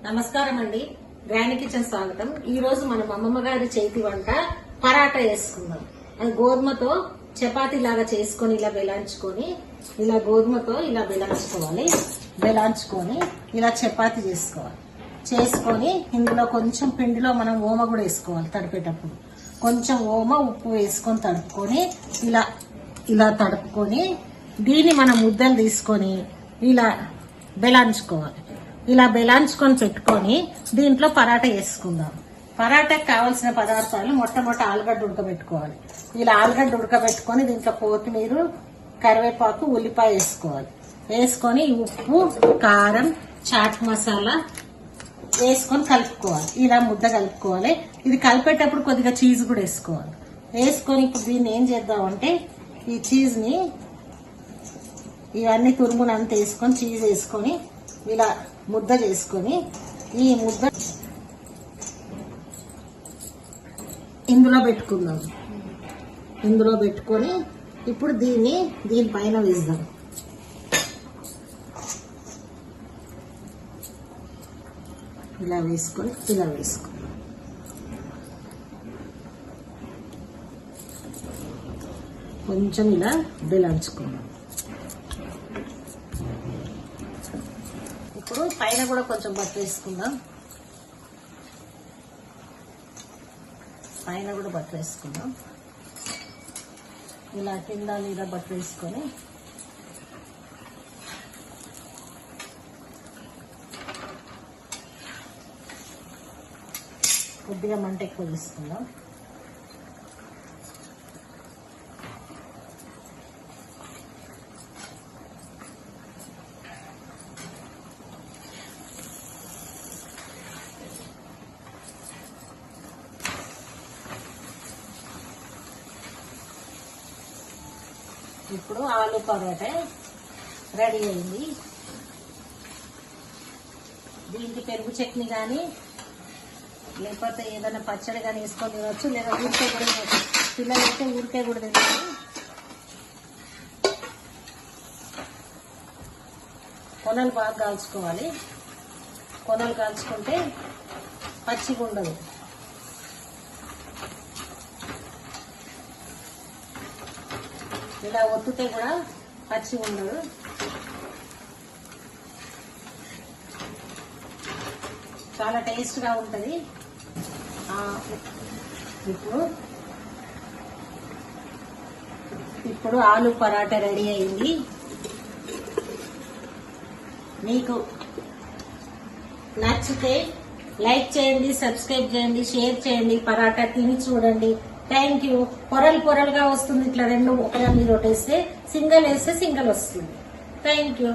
నమస్కారం అండి. Grand kitchen స్వాగతం. ఈ రోజు మనం అమ్మమ్మ గారి చేతి వంట పరాటా వేసుకుందాం. అది గోధుమతో చపాతీ లాగా చేసుకొని ఇలా బెలాంచుకొని ఇలా గోధుమతో ఇలా బెలాంచుకొని ఇలా చపాతీ చేసుకొని ఇందులో కొంచెం పిండిలో మనం ఓమ కూడా వేసుకోవాలి. తడిపేటప్పుడు కొంచెం ఓమ ఉప్పు వేసుకొని తడుపుకొని ఇలా తడుపుకొని దీన్ని మనం ముద్దలు తీసుకొని ఇలా బెలాంచుకోవాలి. ఇలా బెలాంచుకొని పెట్టుకొని దీంట్లో పరాటా వేసుకుందాం. పరాటాకి కావాల్సిన పదార్థాలు మొట్టమొదటి ఆలుగడ్డ ఉడకబెట్టుకోవాలి. ఇలా ఆలుగడ్డ ఉడకబెట్టుకొని దీంట్లో కొత్తిమీర, కరివేపాకు, ఉల్లిపాయ వేసుకొని ఉప్పు, కారం, చాట్ మసాలా వేసుకొని కలుపుకోవాలి. ఇలా ముద్ద కలుపుకోవాలి. ఇది కలిపేటప్పుడు కొద్దిగా చీజ్ కూడా వేసుకొని ఇప్పుడు దీన్ని ఏం చేద్దామంటే ఈ చీజ్ ని ఇవన్నీ తురుమునంత వేసుకొని చీజ్ వేసుకొని ఇలా ముద్ద చేసుకొని ఈ ముద్ద ఇందులో పెట్టుకొని ఇప్పుడు దీనిపైన వేద్దాం. ఇలా వేసుకొని కొంచెం ఇలా బెలాంచుకుందాం. ఇప్పుడు పైన కూడా కొంచెం బట్టర్ వేసుకుందాం. ఇలా కింద ఇలా బట్టర్ వేసుకొని కొద్దిగా మంట ఎక్కువ తీసుకుందాం. ఇప్పుడు ఆలు పరోటా రెడీ అయింది. దీనికి పెరుగు చట్నీ కానీ లేకపోతే ఏదైనా పచ్చడి కానీ వేసుకొని తినవచ్చు, లేదా ఊరికే కూడా తినవచ్చు. పిల్లలైతే ఊరికే కూడా తినచ్చు. కొనలు బాగా కాల్చుకోవాలి. కొనలు కాల్చుకుంటే పచ్చిగా ఉండదు. ఇలా ఒత్తితే కూడా పచ్చి ఉండదు. చాలా టేస్ట్ గా ఉంటది. ఇప్పుడు ఆలు పరాటా రెడీ అయింది. మీకు నచ్చితే లైక్ చేయండి, సబ్స్క్రైబ్ చేయండి, షేర్ చేయండి. పరాటా తిని చూడండి. Thank you. పొరలుగా వస్తుంది. ఇట్లా రెండు ఒకదాని మీద ఒకటేస్తే సింగల్ వేస్తే సింగల్ వస్తుంది. Thank you.